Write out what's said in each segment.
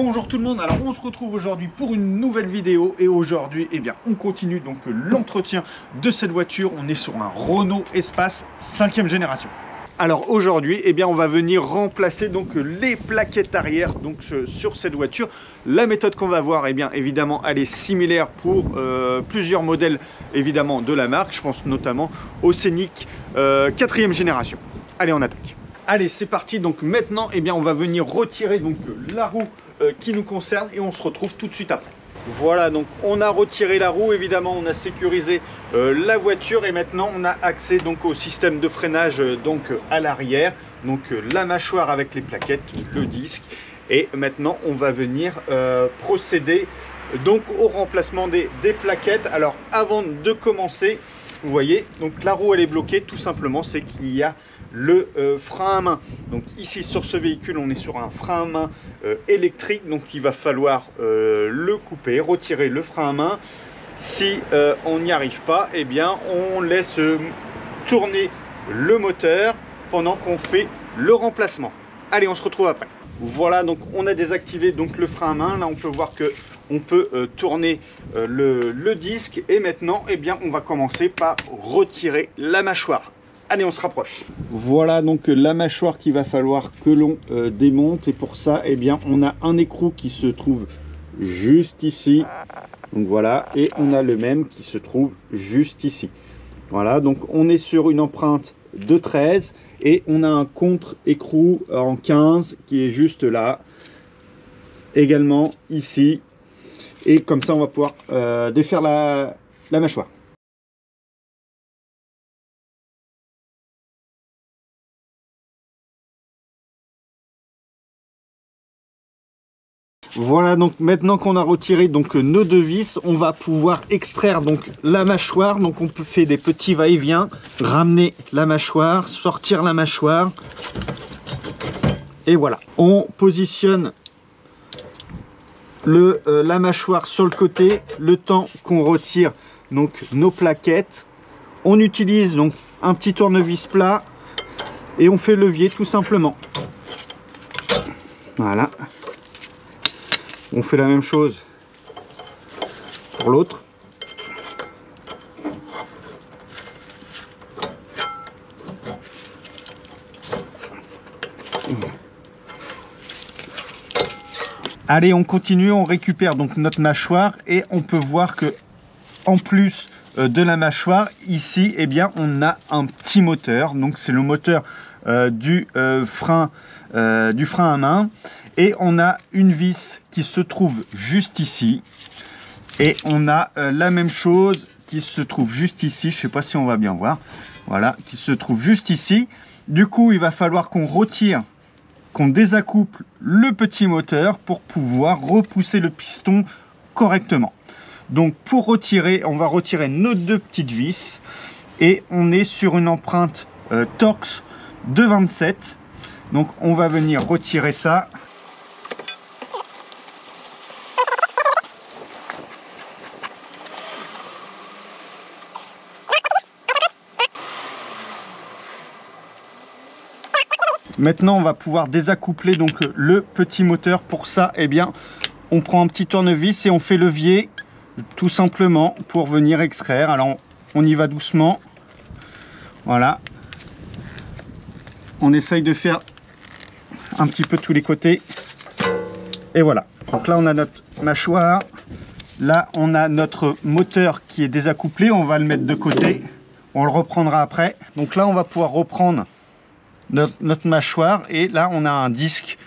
Bonjour tout le monde, alors on se retrouve aujourd'hui pour une nouvelle vidéo et aujourd'hui on continue donc l'entretien de cette voiture. On est sur un Renault Espace 5e génération. Alors aujourd'hui on va venir remplacer donc les plaquettes arrière donc sur cette voiture. La méthode qu'on va voir évidemment elle est similaire pour plusieurs modèles évidemment de la marque. Je pense notamment au Scénic 4e génération. Allez, on attaque. Allez, c'est parti. Donc maintenant on va venir retirer donc la roue qui nous concerne et on se retrouve tout de suite après. Voilà, donc on a retiré la roue, évidemment on a sécurisé la voiture et maintenant on a accès donc au système de freinage donc à l'arrière, donc la mâchoire avec les plaquettes, le disque, et maintenant on va venir procéder donc au remplacement des plaquettes. Alors avant de commencer, vous voyez donc la roue elle est bloquée, tout simplement c'est qu'il y a le frein à main. Donc ici sur ce véhicule on est sur un frein à main électrique, donc il va falloir le couper, retirer le frein à main. Si on n'y arrive pas, on laisse tourner le moteur pendant qu'on fait le remplacement. Allez, on se retrouve après. Voilà, donc on a désactivé donc le frein à main. Là on peut voir que on peut tourner le disque et maintenant on va commencer par retirer la mâchoire. Allez, on se rapproche. Voilà donc la mâchoire qu'il va falloir que l'on démonte, et pour ça on a un écrou qui se trouve juste ici, donc voilà, et on a le même qui se trouve juste ici. Voilà, donc on est sur une empreinte de 13 et on a un contre-écrou en 15 qui est juste là, également ici, et comme ça on va pouvoir défaire la mâchoire. Voilà, donc maintenant qu'on a retiré donc nos deux vis, on va pouvoir extraire donc la mâchoire. Donc on peut faire des petits va-et-vient, ramener la mâchoire, sortir la mâchoire, et voilà. On positionne la mâchoire sur le côté le temps qu'on retire donc nos plaquettes. On utilise donc un petit tournevis plat et on fait levier tout simplement. Voilà. On fait la même chose pour l'autre. Allez, on continue, on récupère donc notre mâchoire et on peut voir que en plus de la mâchoire, ici, on a un petit moteur. Donc c'est le moteur du frein à main. Et on a une vis qui se trouve juste ici. Et on a la même chose qui se trouve juste ici. Je ne sais pas si on va bien voir. Voilà, qui se trouve juste ici. Du coup, il va falloir qu'on retire, qu'on désaccouple le petit moteur pour pouvoir repousser le piston correctement. Donc pour retirer, on va retirer nos deux petites vis. Et on est sur une empreinte Torx de 27. Donc on va venir retirer ça. Maintenant, on va pouvoir désaccoupler donc le petit moteur. Pour ça, on prend un petit tournevis et on fait levier tout simplement pour venir extraire. Alors, on y va doucement. Voilà. On essaye de faire un petit peu tous les côtés. Et voilà. Donc là, on a notre mâchoire. Là, on a notre moteur qui est désaccouplé. On va le mettre de côté. On le reprendra après. Donc là, on va pouvoir reprendre notre mâchoire et là on a un disque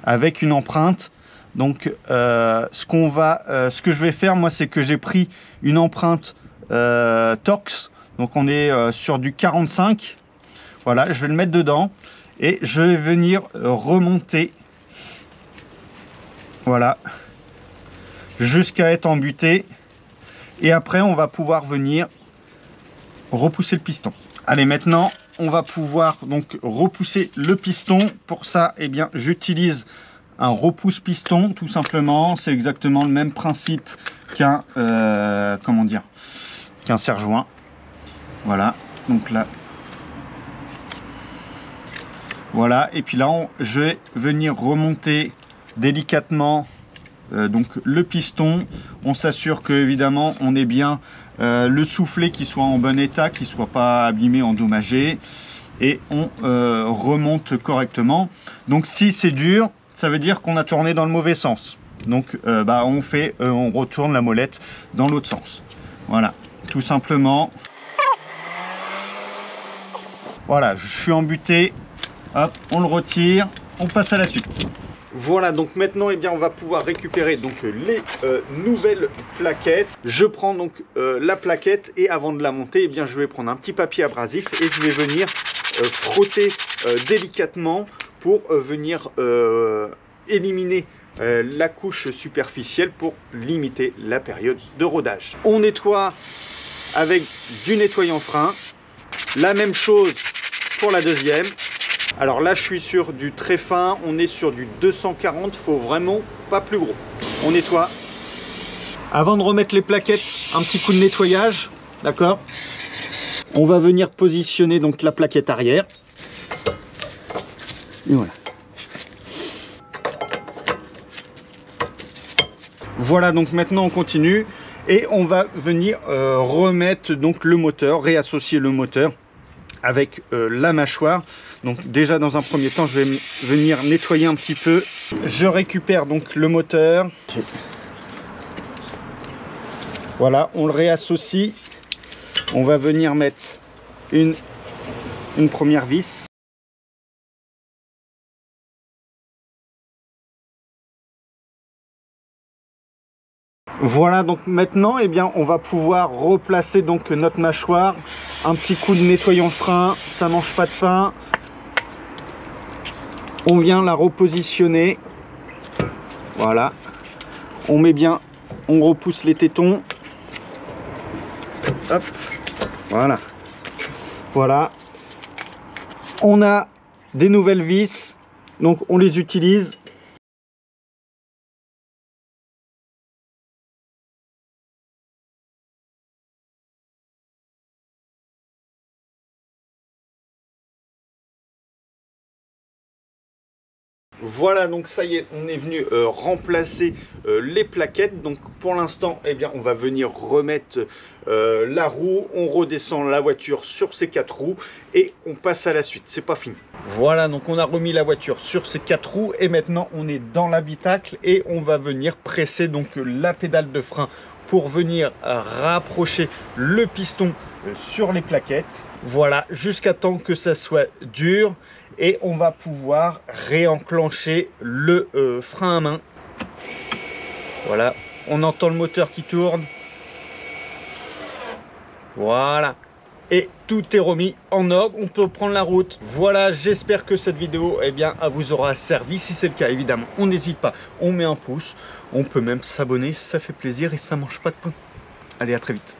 avec une empreinte. Donc ce que je vais faire moi, c'est que j'ai pris une empreinte Torx, donc on est sur du 45. Voilà, je vais le mettre dedans et je vais venir remonter, voilà, jusqu'à être embuté, et après on va pouvoir venir repousser le piston. Allez, maintenant on va pouvoir donc repousser le piston. Pour ça, j'utilise un repousse piston tout simplement. C'est exactement le même principe qu'un qu'un serre-joint. Voilà, donc là, voilà, et puis là je vais venir remonter délicatement donc le piston. On s'assure que évidemment on est bien le soufflet qui soit en bon état, qui soit pas abîmé, endommagé, et on remonte correctement. Donc si c'est dur, ça veut dire qu'on a tourné dans le mauvais sens. Donc on retourne la molette dans l'autre sens. Voilà, tout simplement. Voilà, je suis embuté. Hop, on le retire, on passe à la suite. Voilà, donc maintenant on va pouvoir récupérer donc les nouvelles plaquettes. Je prends donc la plaquette, et avant de la monter, je vais prendre un petit papier abrasif et je vais venir frotter délicatement pour venir éliminer la couche superficielle pour limiter la période de rodage. On nettoie avec du nettoyant frein. La même chose pour la deuxième. Alors là je suis sur du très fin, on est sur du 240, faut vraiment pas plus gros. On nettoie. Avant de remettre les plaquettes, un petit coup de nettoyage, d'accord? On va venir positionner donc la plaquette arrière. Et voilà. Voilà, donc maintenant on continue et on va venir remettre donc le moteur, réassocier le moteur avec la mâchoire. Donc déjà dans un premier temps je vais venir nettoyer un petit peu. Je récupère donc le moteur. Voilà, on le réassocie. On va venir mettre une première vis. Voilà, donc maintenant on va pouvoir replacer donc notre mâchoire. Un petit coup de nettoyant frein, ça mange pas de pain. On vient la repositionner. Voilà. On met bien, on repousse les tétons. Hop. Voilà. Voilà. On a des nouvelles vis, donc on les utilise. Voilà, donc ça y est, on est venu remplacer les plaquettes. Donc pour l'instant, on va venir remettre la roue. On redescend la voiture sur ses 4 roues et on passe à la suite. C'est pas fini. Voilà, donc on a remis la voiture sur ses 4 roues et maintenant on est dans l'habitacle et on va venir presser donc la pédale de frein pour venir rapprocher le piston sur les plaquettes. Voilà, jusqu'à temps que ça soit dur. Et on va pouvoir réenclencher le frein à main. Voilà, on entend le moteur qui tourne. Voilà, et tout est remis en ordre, on peut prendre la route. Voilà, j'espère que cette vidéo vous aura servi. Si c'est le cas, évidemment, on n'hésite pas, on met un pouce. On peut même s'abonner, ça fait plaisir et ça mange pas de pain. Allez, à très vite.